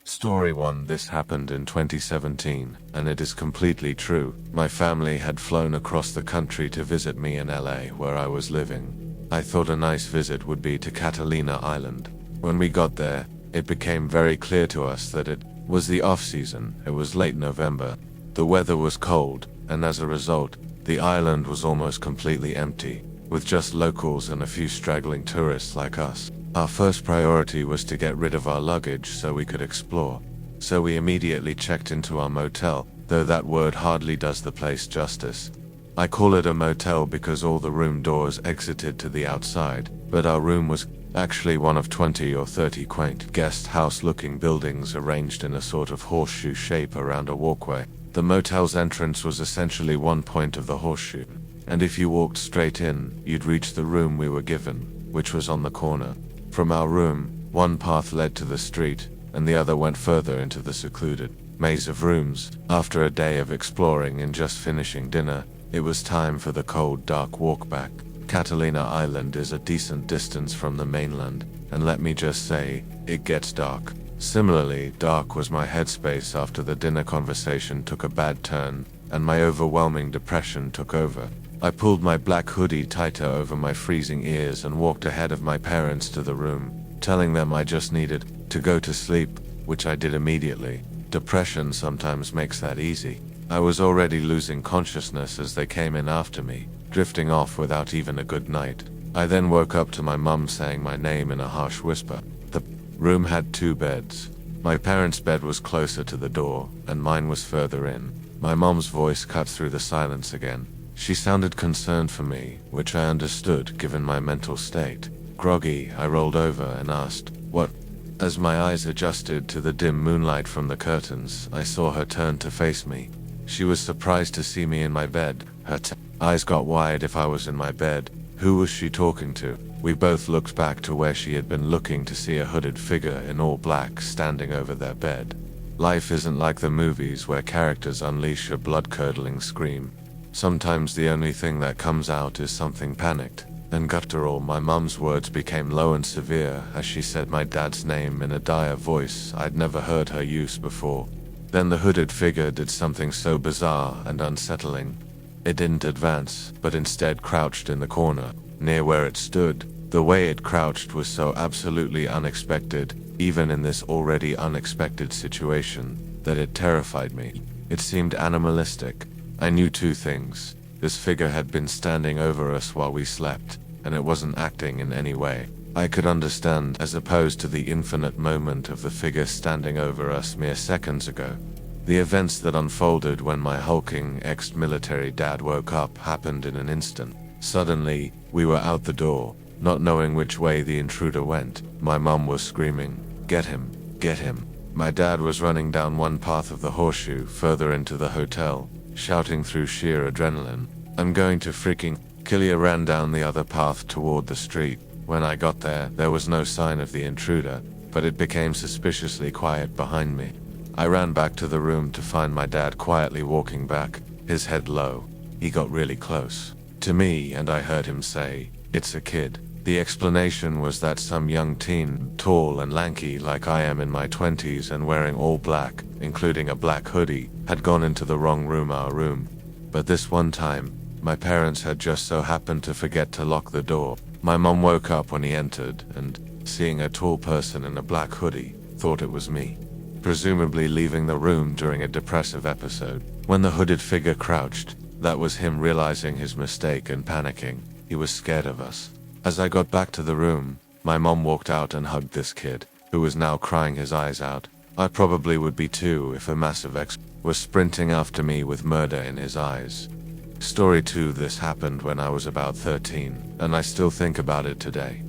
Story 1. This happened in 2017, and it is completely true. My family had flown across the country to visit me in LA, where I was living. I thought a nice visit would be to Catalina Island. When we got there, it became very clear to us that it was the off-season. It was late November. The weather was cold, and as a result, the island was almost completely empty, with just locals and a few straggling tourists like us. Our first priority was to get rid of our luggage so we could explore. So we immediately checked into our motel, though that word hardly does the place justice. I call it a motel because all the room doors exited to the outside, but our room was actually one of 20 or 30 quaint guest house-looking buildings arranged in a sort of horseshoe shape around a walkway. The motel's entrance was essentially one point of the horseshoe, and if you walked straight in, you'd reach the room we were given, which was on the corner. From our room, one path led to the street, and the other went further into the secluded maze of rooms. After a day of exploring and just finishing dinner, it was time for the cold, dark walk back. Catalina Island is a decent distance from the mainland, and let me just say, it gets dark. Similarly, dark was my headspace after the dinner conversation took a bad turn, and my overwhelming depression took over. I pulled my black hoodie tighter over my freezing ears and walked ahead of my parents to the room, telling them I just needed to go to sleep, which I did immediately. Depression sometimes makes that easy. I was already losing consciousness as they came in after me, drifting off without even a good night. I then woke up to my mum saying my name in a harsh whisper. The room had 2 beds. My parents' bed was closer to the door, and mine was further in. My mum's voice cut through the silence again. She sounded concerned for me, which I understood given my mental state. Groggy, I rolled over and asked, "What?" As my eyes adjusted to the dim moonlight from the curtains, I saw her turn to face me. She was surprised to see me in my bed. Her eyes got wide. If I was in my bed, who was she talking to? We both looked back to where she had been looking to see a hooded figure in all black standing over their bed. Life isn't like the movies where characters unleash a blood-curdling scream. Sometimes the only thing that comes out is something panicked. And guttural. My mum's words became low and severe as she said my dad's name in a dire voice I'd never heard her use before. Then the hooded figure did something so bizarre and unsettling. It didn't advance, but instead crouched in the corner, near where it stood. The way it crouched was so absolutely unexpected, even in this already unexpected situation, that it terrified me. It seemed animalistic. I knew 2 things. This figure had been standing over us while we slept, and it wasn't acting in any way. I could understand, as opposed to the infinite moment of the figure standing over us mere seconds ago. The events that unfolded when my hulking ex-military dad woke up happened in an instant. Suddenly, we were out the door, not knowing which way the intruder went. My mum was screaming, "Get him! Get him!" My dad was running down one path of the horseshoe further into the hotel, shouting through sheer adrenaline, "I'm going to freaking kill you!" Ran down the other path toward the street. When I got there was no sign of the intruder, but it became suspiciously quiet behind me. I ran back to the room to find my dad quietly walking back, his head low. He got really close to me and I heard him say, "It's a kid." The explanation was that some young teen, tall and lanky like I am in my 20s and wearing all black, including a black hoodie, had gone into the wrong room, our room. But this one time, my parents had just so happened to forget to lock the door. My mum woke up when he entered and, seeing a tall person in a black hoodie, thought it was me, presumably leaving the room during a depressive episode. When the hooded figure crouched, that was him realizing his mistake and panicking. He was scared of us. As I got back to the room, my mom walked out and hugged this kid, who was now crying his eyes out. I probably would be too if a massive ex was sprinting after me with murder in his eyes. Story 2. This happened when I was about 13, and I still think about it today.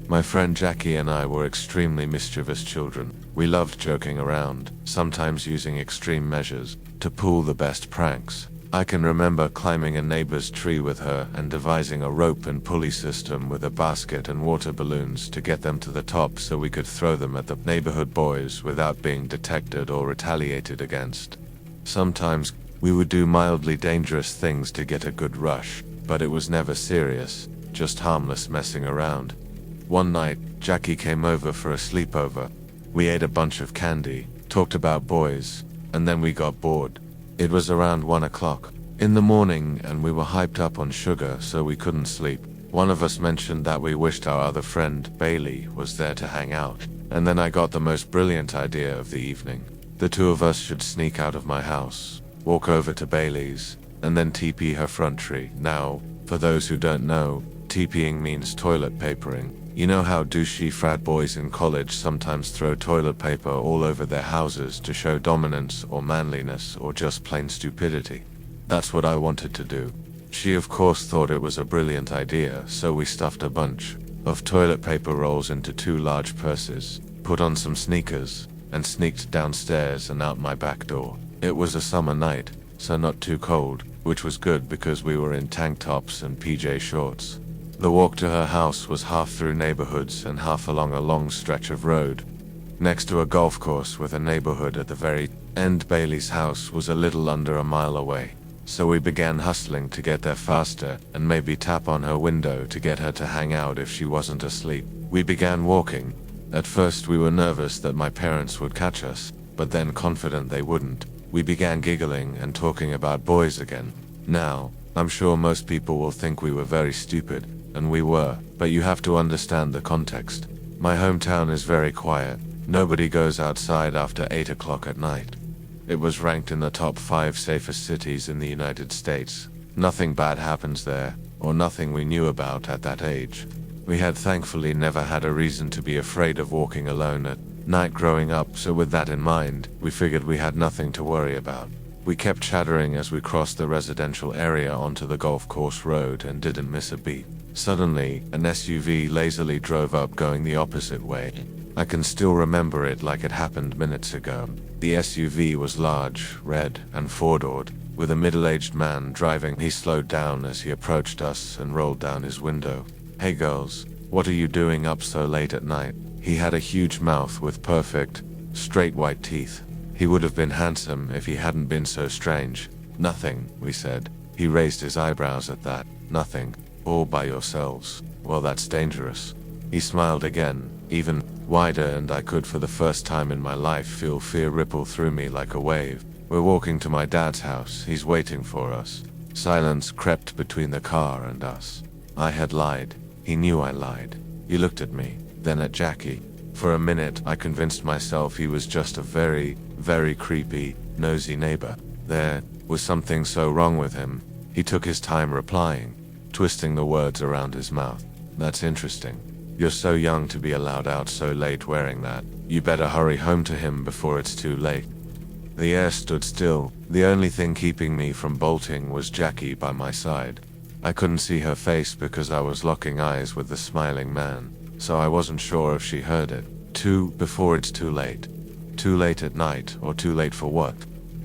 My friend Jackie and I were extremely mischievous children. We loved joking around, sometimes using extreme measures to pull the best pranks. I can remember climbing a neighbor's tree with her and devising a rope and pulley system with a basket and water balloons to get them to the top so we could throw them at the neighborhood boys without being detected or retaliated against. Sometimes we would do mildly dangerous things to get a good rush, but it was never serious, just harmless messing around. One night, Jackie came over for a sleepover. We ate a bunch of candy, talked about boys, and then we got bored. It was around 1 o'clock in the morning and we were hyped up on sugar, so we couldn't sleep. One of us mentioned that we wished our other friend, Bailey, was there to hang out, and then I got the most brilliant idea of the evening. The two of us should sneak out of my house, walk over to Bailey's, and then TP her front tree. Now, for those who don't know, TPing means toilet papering. You know how douchey frat boys in college sometimes throw toilet paper all over their houses to show dominance or manliness or just plain stupidity? That's what I wanted to do. She of course thought it was a brilliant idea, so we stuffed a bunch of toilet paper rolls into 2 large purses, put on some sneakers, and sneaked downstairs and out my back door. It was a summer night, so not too cold, which was good because we were in tank tops and PJ shorts. The walk to her house was half through neighborhoods and half along a long stretch of road, next to a golf course with a neighborhood at the very end. Bailey's house was a little under a mile away, so we began hustling to get there faster and maybe tap on her window to get her to hang out if she wasn't asleep. We began walking. At first we were nervous that my parents would catch us, but then confident they wouldn't. We began giggling and talking about boys again. Now, I'm sure most people will think we were very stupid, and we were, but you have to understand the context. My hometown is very quiet. Nobody goes outside after 8 o'clock at night. It was ranked in the top 5 safest cities in the United States. Nothing bad happens there, or nothing we knew about at that age. We had thankfully never had a reason to be afraid of walking alone at night growing up, so with that in mind, we figured we had nothing to worry about. We kept chattering as we crossed the residential area onto the golf course road and didn't miss a beat. Suddenly, an SUV lazily drove up going the opposite way. I can still remember it like it happened minutes ago. The SUV was large, red, and four-doored, with a middle-aged man driving. He slowed down as he approached us and rolled down his window. "Hey girls, what are you doing up so late at night?" He had a huge mouth with perfect, straight white teeth. He would have been handsome if he hadn't been so strange. "Nothing," we said. He raised his eyebrows at that. "Nothing. All by yourselves? Well, that's dangerous." He smiled again, even wider, and I could for the first time in my life feel fear ripple through me like a wave. "We're walking to my dad's house. He's waiting for us." Silence crept between the car and us. I had lied. He knew I lied. He looked at me, then at Jackie. For a minute I convinced myself he was just a very, very creepy, nosy neighbor. There was something so wrong with him. He took his time replying, twisting the words around his mouth. "That's interesting. You're so young to be allowed out so late wearing that. You better hurry home to him before it's too late." The air stood still. The only thing keeping me from bolting was Jackie by my side. I couldn't see her face because I was locking eyes with the smiling man, so I wasn't sure if she heard it. Before it's too late. Too late at night, or too late for what?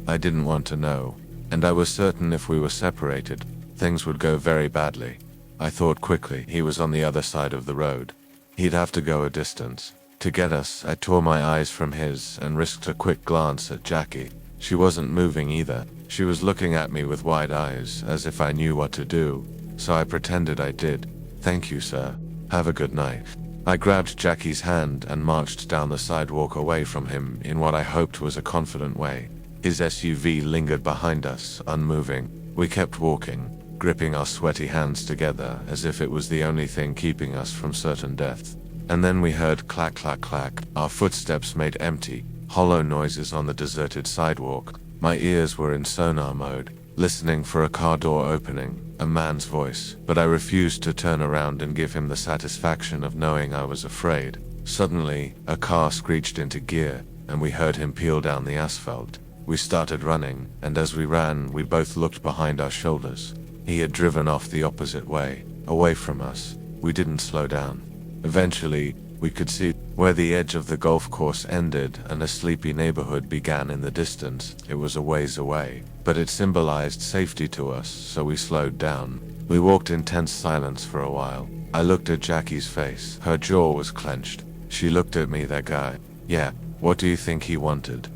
I didn't want to know, and I was certain if we were separated, things would go very badly. I thought quickly. He was on the other side of the road. He'd have to go a distance to get us. I tore my eyes from his and risked a quick glance at Jackie. She wasn't moving either. She was looking at me with wide eyes, as if I knew what to do, so I pretended I did. "Thank you, sir. Have a good night." I grabbed Jackie's hand and marched down the sidewalk away from him in what I hoped was a confident way. His SUV lingered behind us, unmoving. We kept walking, gripping our sweaty hands together as if it was the only thing keeping us from certain death. And then we heard clack, clack, clack. Our footsteps made empty, hollow noises on the deserted sidewalk. My ears were in sonar mode, listening for a car door opening, a man's voice, but I refused to turn around and give him the satisfaction of knowing I was afraid. Suddenly, a car screeched into gear, and we heard him peel down the asphalt. We started running, and as we ran, we both looked behind our shoulders. He had driven off the opposite way, away from us. We didn't slow down. Eventually, we could see where the edge of the golf course ended and a sleepy neighborhood began in the distance. It was a ways away, but it symbolized safety to us, so we slowed down. We walked in tense silence for a while. I looked at Jackie's face. Her jaw was clenched. She looked at me. "That guy. Yeah, what do you think he wanted?"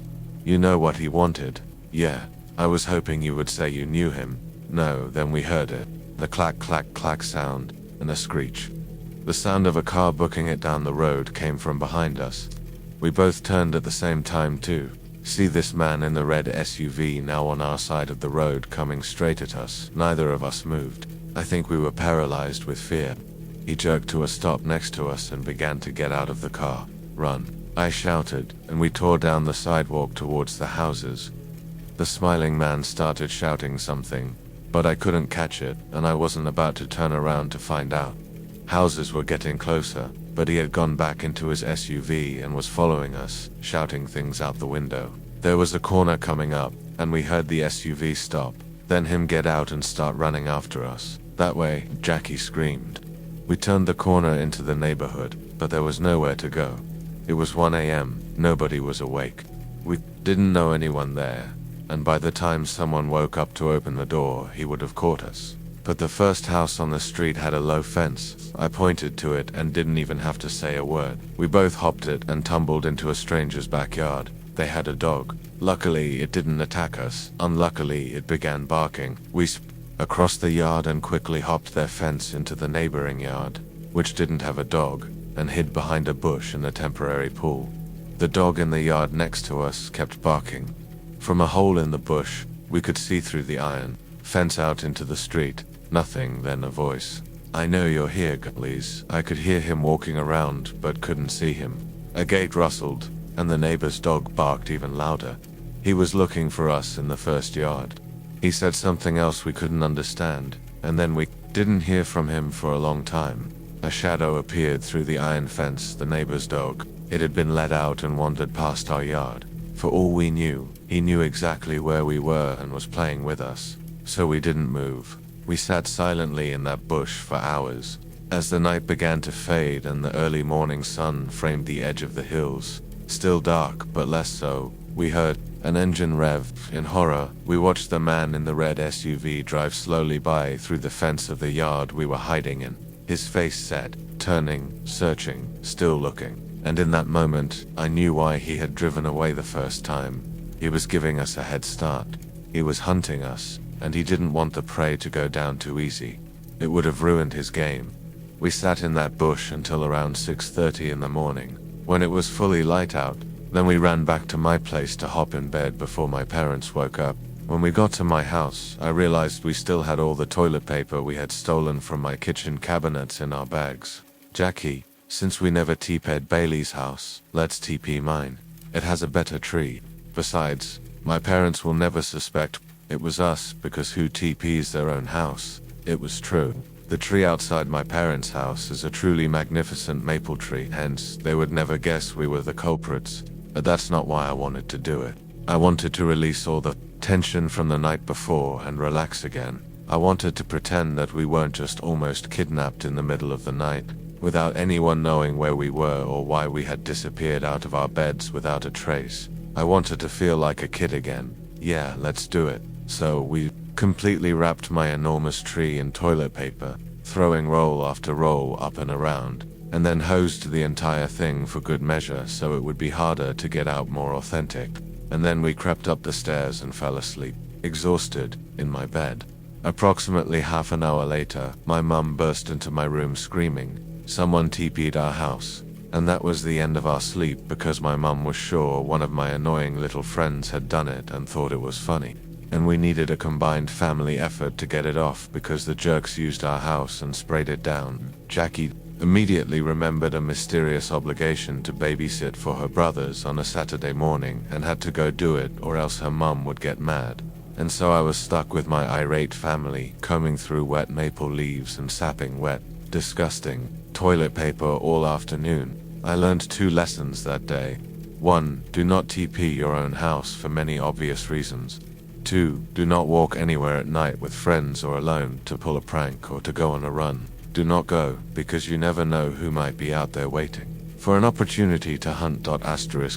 "You know what he wanted?" "Yeah. I was hoping you would say you knew him." "No." Then we heard it. The clack, clack, clack sound, and a screech. The sound of a car booking it down the road came from behind us. We both turned at the same time too. see this man in the red SUV now on our side of the road coming straight at us. Neither of us moved. I think we were paralyzed with fear. He jerked to a stop next to us and began to get out of the car. "Run," I shouted, and we tore down the sidewalk towards the houses. The smiling man started shouting something, but I couldn't catch it, and I wasn't about to turn around to find out. Houses were getting closer, but he had gone back into his SUV and was following us, shouting things out the window. There was a corner coming up, and we heard the SUV stop, then him get out and start running after us. "That way," Jackie screamed. We turned the corner into the neighborhood, but there was nowhere to go. It was 1 a.m., nobody was awake. We didn't know anyone there, and by the time someone woke up to open the door, he would have caught us. But the first house on the street had a low fence. I pointed to it and didn't even have to say a word. We both hopped it and tumbled into a stranger's backyard. They had a dog. Luckily, it didn't attack us. Unluckily, it began barking. We across the yard and quickly hopped their fence into the neighboring yard, which didn't have a dog, and hid behind a bush in a temporary pool. The dog in the yard next to us kept barking. From a hole in the bush, we could see through the iron fence out into the street. Nothing, then a voice. "I know you're here, please." I could hear him walking around, but couldn't see him. A gate rustled, and the neighbor's dog barked even louder. He was looking for us in the first yard. He said something else we couldn't understand, and then we didn't hear from him for a long time. A shadow appeared through the iron fence, the neighbor's dog. It had been let out and wandered past our yard. For all we knew, he knew exactly where we were and was playing with us. So we didn't move. We sat silently in that bush for hours. As the night began to fade and the early morning sun framed the edge of the hills, still dark but less so, we heard an engine rev. In horror, we watched the man in the red SUV drive slowly by through the fence of the yard we were hiding in. His face set, turning, searching, still looking. And in that moment, I knew why he had driven away the first time. He was giving us a head start. He was hunting us, and he didn't want the prey to go down too easy. It would have ruined his game. We sat in that bush until around 6:30 in the morning, when it was fully light out. Then we ran back to my place to hop in bed before my parents woke up. When we got to my house, I realized we still had all the toilet paper we had stolen from my kitchen cabinets in our bags. "Jackie, since we never TP'd Bailey's house, let's TP mine. It has a better tree. Besides, my parents will never suspect it was us, because who TPs their own house?" It was true. The tree outside my parents' house is a truly magnificent maple tree, hence, they would never guess we were the culprits. But that's not why I wanted to do it. I wanted to release all the tension from the night before and relax again. I wanted to pretend that we weren't just almost kidnapped in the middle of the night, without anyone knowing where we were or why we had disappeared out of our beds without a trace. I wanted to feel like a kid again. Yeah, let's do it. So we completely wrapped my enormous tree in toilet paper, throwing roll after roll up and around, and then hosed the entire thing for good measure so it would be harder to get out, more authentic. And then we crept up the stairs and fell asleep, exhausted, in my bed. Approximately half an hour later, my mum burst into my room screaming, "Someone TP'd our house." And that was the end of our sleep, because my mum was sure one of my annoying little friends had done it and thought it was funny. And we needed a combined family effort to get it off because the jerks used our house and sprayed it down. Jackie immediately remembered a mysterious obligation to babysit for her brothers on a Saturday morning and had to go do it, or else her mum would get mad. And so I was stuck with my irate family, combing through wet maple leaves and sapping wet, disgusting toilet paper all afternoon. I learned 2 lessons that day. 1. Do not TP your own house for many obvious reasons. 2. Do not walk anywhere at night with friends or alone to pull a prank or to go on a run. Do not go, because you never know who might be out there waiting for an opportunity to hunt.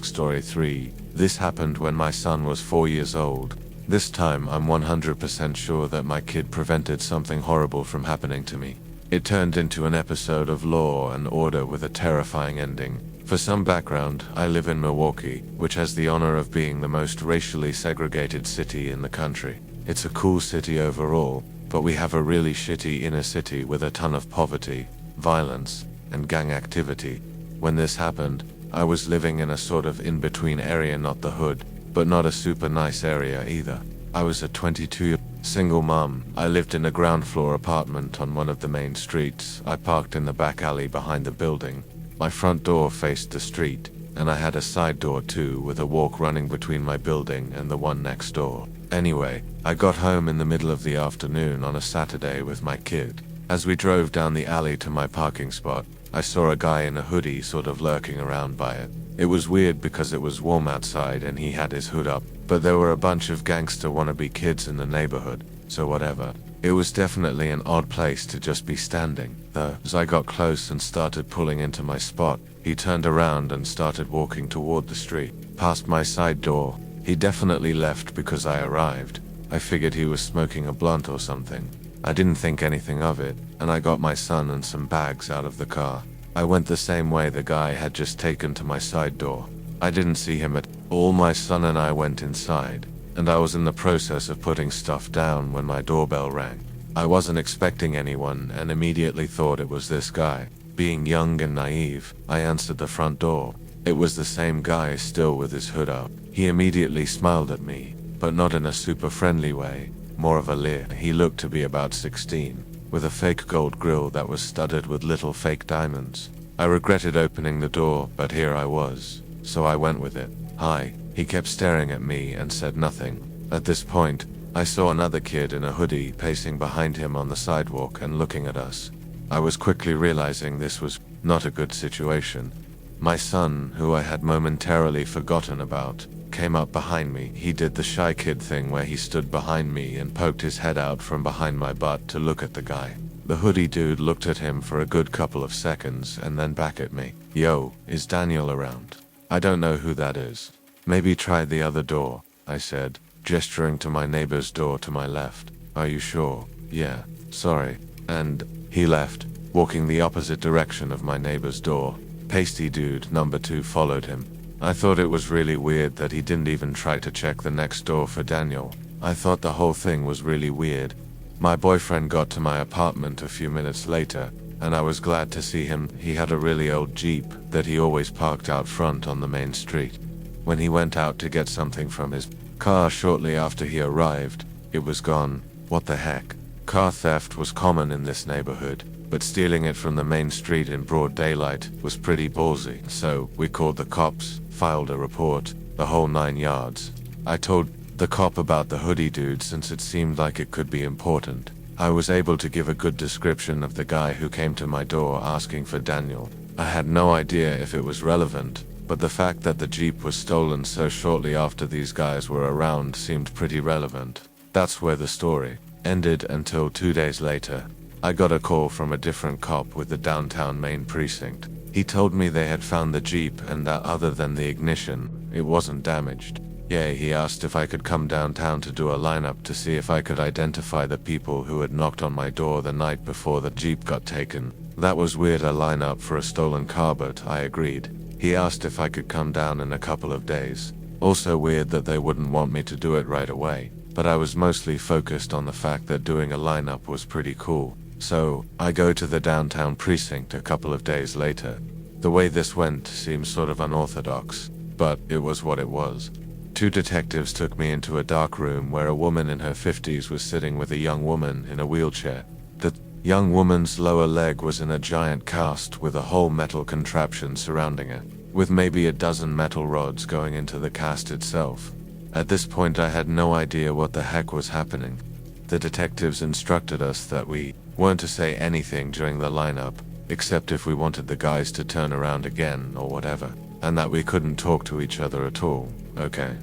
Story 3. This happened when my son was 4 years old. This time I'm 100% sure that my kid prevented something horrible from happening to me. It turned into an episode of Law and Order with a terrifying ending. For some background, I live in Milwaukee, which has the honor of being the most racially segregated city in the country. It's a cool city overall, but we have a really shitty inner city with a ton of poverty, violence, and gang activity. When this happened, I was living in a sort of in-between area, not the hood, but not a super nice area either. I was a 22-year single mom. I lived in a ground floor apartment on one of the main streets. I parked in the back alley behind the building. My front door faced the street, and I had a side door too, with a walk running between my building and the one next door. Anyway, I got home in the middle of the afternoon on a Saturday with my kid. As we drove down the alley to my parking spot, I saw a guy in a hoodie sort of lurking around by it. It was weird because it was warm outside and he had his hood up, but there were a bunch of gangster wannabe kids in the neighborhood, so whatever. It was definitely an odd place to just be standing, though. As I got close and started pulling into my spot, he turned around and started walking toward the street, past my side door. He definitely left because I arrived. I figured he was smoking a blunt or something. I didn't think anything of it, and I got my son and some bags out of the car. I went the same way the guy had just taken to my side door. I didn't see him at all. My son and I went inside, and I was in the process of putting stuff down when my doorbell rang. I wasn't expecting anyone and immediately thought it was this guy. Being young and naive, I answered the front door. It was the same guy, still with his hood up. He immediately smiled at me, but not in a super friendly way, more of a leer. He looked to be about 16, with a fake gold grill that was studded with little fake diamonds. I regretted opening the door, but here I was, so I went with it. Hi. He kept staring at me and said nothing. At this point, I saw another kid in a hoodie pacing behind him on the sidewalk and looking at us. I was quickly realizing this was not a good situation. My son, who I had momentarily forgotten about, came up behind me. He did the shy kid thing where he stood behind me and poked his head out from behind my butt to look at the guy. The hoodie dude looked at him for a good couple of seconds and then back at me. Yo, is Daniel around? I don't know who that is. Maybe try the other door, I said, gesturing to my neighbor's door to my left. Are you sure? Yeah, sorry. And he left, walking the opposite direction of my neighbor's door. Pasty dude number 2 followed him. I thought it was really weird that he didn't even try to check the next door for Daniel. I thought the whole thing was really weird. My boyfriend got to my apartment a few minutes later, and I was glad to see him. He had a really old Jeep that he always parked out front on the main street. When he went out to get something from his car shortly after he arrived, it was gone. What the heck? Car theft was common in this neighborhood, but stealing it from the main street in broad daylight was pretty ballsy. So we called the cops, filed a report, the whole 9 yards. I told the cop about the hoodie dude since it seemed like it could be important. I was able to give a good description of the guy who came to my door asking for Daniel. I had no idea if it was relevant, but the fact that the Jeep was stolen so shortly after these guys were around seemed pretty relevant. That's where the story ended until 2 days later. I got a call from a different cop with the downtown main precinct. He told me they had found the Jeep and that other than the ignition, it wasn't damaged. Yeah, he asked if I could come downtown to do a lineup to see if I could identify the people who had knocked on my door the night before the Jeep got taken. That was weird, a lineup for a stolen car, but I agreed. He asked if I could come down in a couple of days. Also weird that they wouldn't want me to do it right away, but I was mostly focused on the fact that doing a lineup was pretty cool. So, I go to the downtown precinct a couple of days later. The way this went seems sort of unorthodox, but it was what it was. 2 detectives took me into a dark room where a woman in her 50s was sitting with a young woman in a wheelchair. The young woman's lower leg was in a giant cast with a whole metal contraption surrounding it, with maybe a dozen metal rods going into the cast itself. At this point I had no idea what the heck was happening. The detectives instructed us that we weren't to say anything during the lineup, except if we wanted the guys to turn around again or whatever, and that we couldn't talk to each other at all. Okay.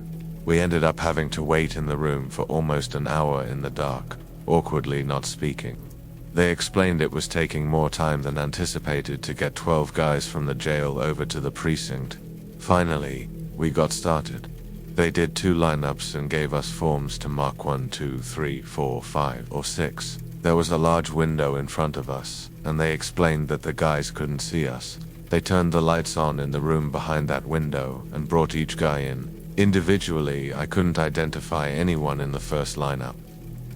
We ended up having to wait in the room for almost an hour in the dark, awkwardly not speaking. They explained it was taking more time than anticipated to get 12 guys from the jail over to the precinct. Finally, we got started. They did 2 lineups and gave us forms to mark 1, 2, 3, 4, 5, or 6. There was a large window in front of us, and they explained that the guys couldn't see us. They turned the lights on in the room behind that window and brought each guy in. Individually, I couldn't identify anyone in the first lineup.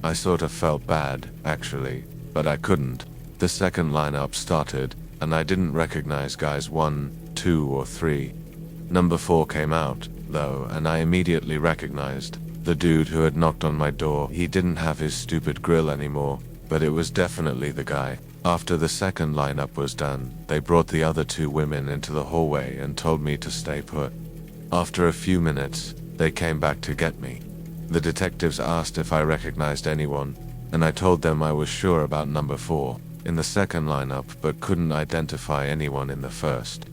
I sort of felt bad, actually, but I couldn't. The second lineup started, and I didn't recognize guys 1, 2, or 3. Number 4 came out, though, and I immediately recognized the dude who had knocked on my door. He didn't have his stupid grill anymore, but it was definitely the guy. After the second lineup was done, they brought the other two women into the hallway and told me to stay put. After a few minutes, they came back to get me. The detectives asked if I recognized anyone, and I told them I was sure about number 4 in the second lineup but couldn't identify anyone in the first.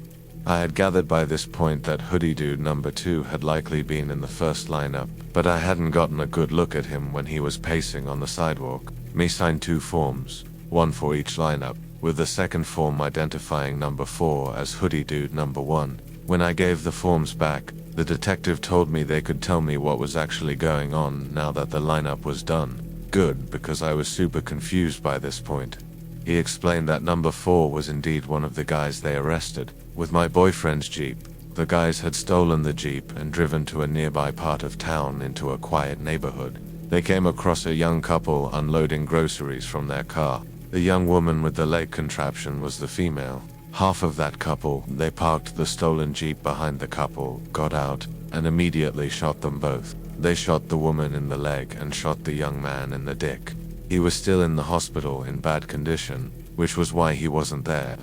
I had gathered by this point that hoodie dude number 2 had likely been in the first lineup, but I hadn't gotten a good look at him when he was pacing on the sidewalk. Me signed 2 forms, one for each lineup, with the second form identifying number 4 as hoodie dude number 1. When I gave the forms back, the detective told me they could tell me what was actually going on now that the lineup was done. Good, because I was super confused by this point. He explained that number 4 was indeed one of the guys they arrested, with my boyfriend's Jeep. The guys had stolen the Jeep and driven to a nearby part of town into a quiet neighborhood. They came across a young couple unloading groceries from their car. The young woman with the leg contraption was the female. Half of that couple, they parked the stolen Jeep behind the couple, got out, and immediately shot them both. They shot the woman in the leg and shot the young man in the dick. He was still in the hospital in bad condition, which was why he wasn't there.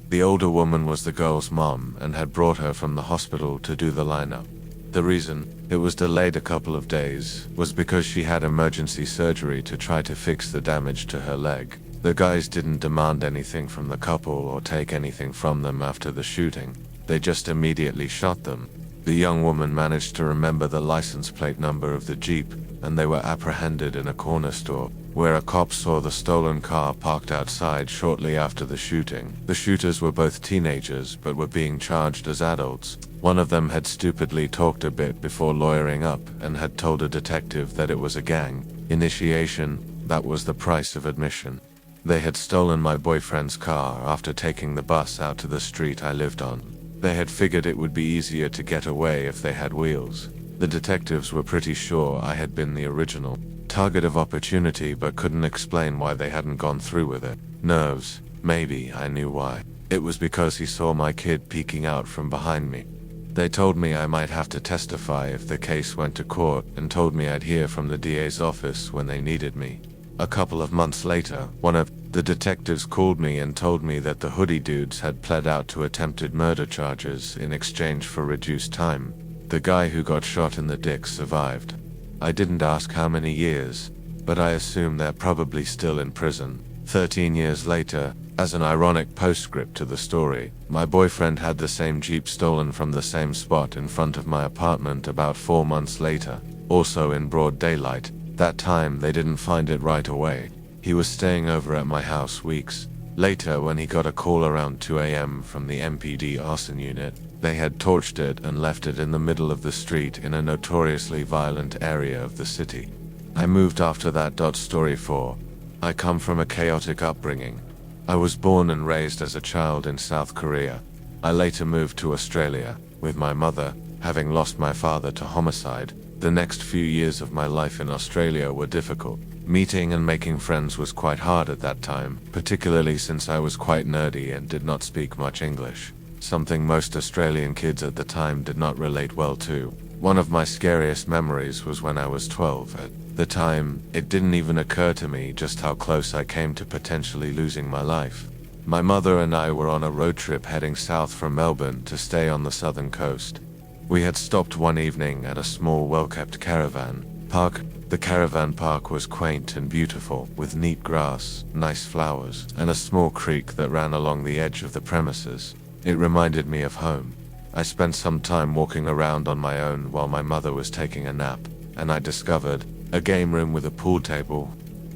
The older woman was the girl's mom and had brought her from the hospital to do the lineup. The reason it was delayed a couple of days was because she had emergency surgery to try to fix the damage to her leg. The guys didn't demand anything from the couple or take anything from them after the shooting. They just immediately shot them. The young woman managed to remember the license plate number of the Jeep, and they were apprehended in a corner store, where a cop saw the stolen car parked outside shortly after the shooting. The shooters were both teenagers, but were being charged as adults. One of them had stupidly talked a bit before lawyering up, and had told a detective that it was a gang initiation. That was the price of admission. They had stolen my boyfriend's car after taking the bus out to the street I lived on. They had figured it would be easier to get away if they had wheels. The detectives were pretty sure I had been the original target of opportunity, but couldn't explain why they hadn't gone through with it. Nerves. Maybe I knew why. It was because he saw my kid peeking out from behind me. They told me I might have to testify if the case went to court, and told me I'd hear from the DA's office when they needed me. A couple of months later, one of the detectives called me and told me that the hoodie dudes had pled out to attempted murder charges in exchange for reduced time. The guy who got shot in the dick survived. I didn't ask how many years, but I assume they're probably still in prison. 13 years later, as an ironic postscript to the story, my boyfriend had the same Jeep stolen from the same spot in front of my apartment about 4 months later, also in broad daylight. That time they didn't find it right away. He was staying over at my house weeks later when he got a call around 2 a.m. from the MPD arson unit. They had torched it and left it in the middle of the street in a notoriously violent area of the city. I moved after that. Story 4. I come from a chaotic upbringing. I was born and raised as a child in South Korea. I later moved to Australia with my mother, having lost my father to homicide. The next few years of my life in Australia were difficult. Meeting and making friends was quite hard at that time, particularly since I was quite nerdy and did not speak much English, something most Australian kids at the time did not relate well to. One of my scariest memories was when I was 12. At the time, it didn't even occur to me just how close I came to potentially losing my life. My mother and I were on a road trip heading south from Melbourne to stay on the southern coast. We had stopped one evening at a small well-kept caravan park. The caravan park was quaint and beautiful, with neat grass, nice flowers, and a small creek that ran along the edge of the premises. It reminded me of home. I spent some time walking around on my own while my mother was taking a nap, and I discovered a game room with a pool table.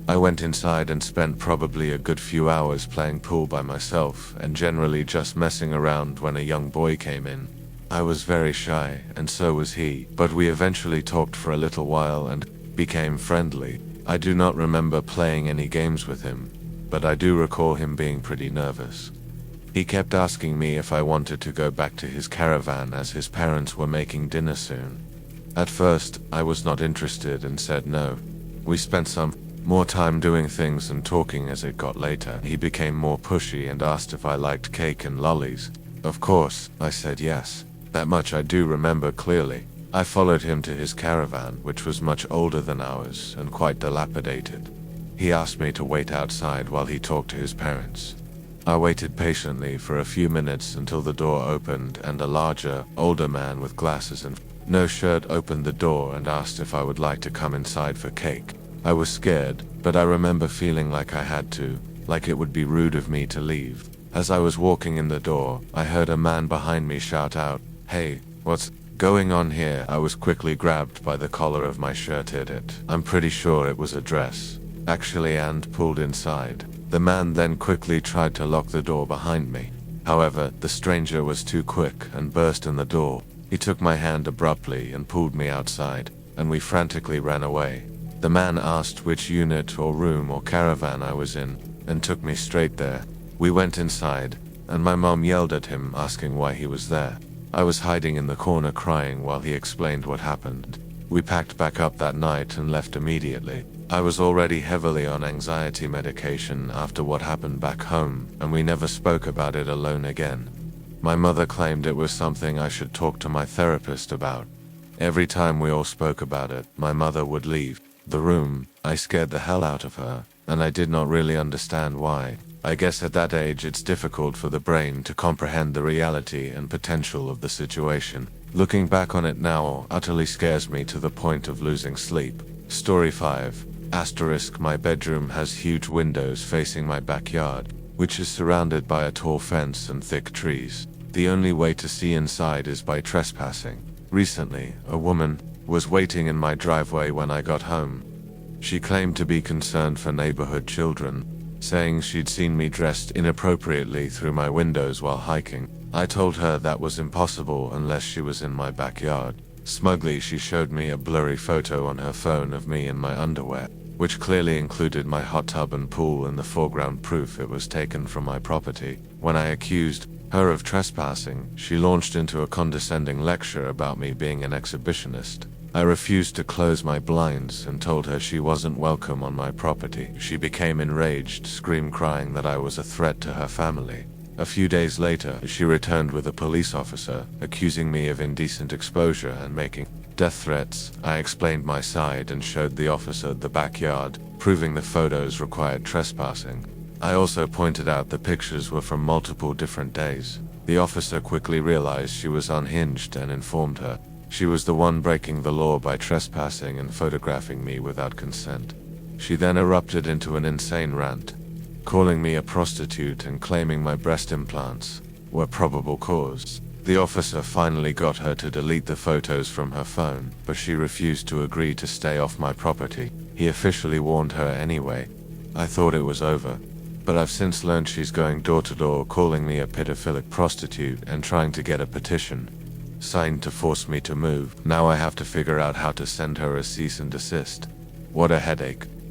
I went inside and spent probably a good few hours playing pool by myself and generally just messing around when a young boy came in. I was very shy, and so was he, but we eventually talked for a little while and became friendly. I do not remember playing any games with him, but I do recall him being pretty nervous. He kept asking me if I wanted to go back to his caravan as his parents were making dinner soon. At first, I was not interested and said no. We spent some more time doing things and talking. As it got later, he became more pushy and asked if I liked cake and lollies. Of course, I said yes. That much I do remember clearly. I followed him to his caravan, which was much older than ours and quite dilapidated. He asked me to wait outside while he talked to his parents. I waited patiently for a few minutes until the door opened and a larger, older man with glasses and no shirt opened the door and asked if I would like to come inside for cake. I was scared, but I remember feeling like I had to, like it would be rude of me to leave. As I was walking in the door, I heard a man behind me shout out, "Hey, what's going on here?" I was quickly grabbed by the collar of my shirt. I'm pretty sure it was a dress, actually, and pulled inside. The man then quickly tried to lock the door behind me. However, the stranger was too quick and burst in the door. He took my hand abruptly and pulled me outside, and we frantically ran away. The man asked which unit or room or caravan I was in, and took me straight there. We went inside, and my mom yelled at him asking why he was there. I was hiding in the corner crying while he explained what happened. We packed back up that night and left immediately. I was already heavily on anxiety medication after what happened back home, and we never spoke about it alone again. My mother claimed it was something I should talk to my therapist about. Every time we all spoke about it, my mother would leave the room. I scared the hell out of her, and I did not really understand why. I guess at that age it's difficult for the brain to comprehend the reality and potential of the situation. Looking back on it now utterly scares me to the point of losing sleep. Story 5. My bedroom has huge windows facing my backyard, which is surrounded by a tall fence and thick trees. The only way to see inside is by trespassing. Recently, a woman was waiting in my driveway when I got home. She claimed to be concerned for neighborhood children, saying she'd seen me dressed inappropriately through my windows while hiking. I told her that was impossible unless she was in my backyard. Smugly, she showed me a blurry photo on her phone of me in my underwear, which clearly included my hot tub and pool in the foreground, proof it was taken from my property. When I accused her of trespassing, she launched into a condescending lecture about me being an exhibitionist. I refused to close my blinds and told her she wasn't welcome on my property. She became enraged, crying that I was a threat to her family. A few days later, she returned with a police officer, accusing me of indecent exposure and making death threats. I explained my side and showed the officer the backyard, proving the photos required trespassing. I also pointed out the pictures were from multiple different days. The officer quickly realized she was unhinged and informed her she was the one breaking the law by trespassing and photographing me without consent. She then erupted into an insane rant, calling me a prostitute and claiming my breast implants were probable cause. The officer finally got her to delete the photos from her phone, but she refused to agree to stay off my property. He officially warned her anyway. I thought it was over, but I've since learned she's going door to door calling me a pedophilic prostitute and trying to get a petition signed to force me to move. Now I have to figure out how to send her a cease and desist. What a headache.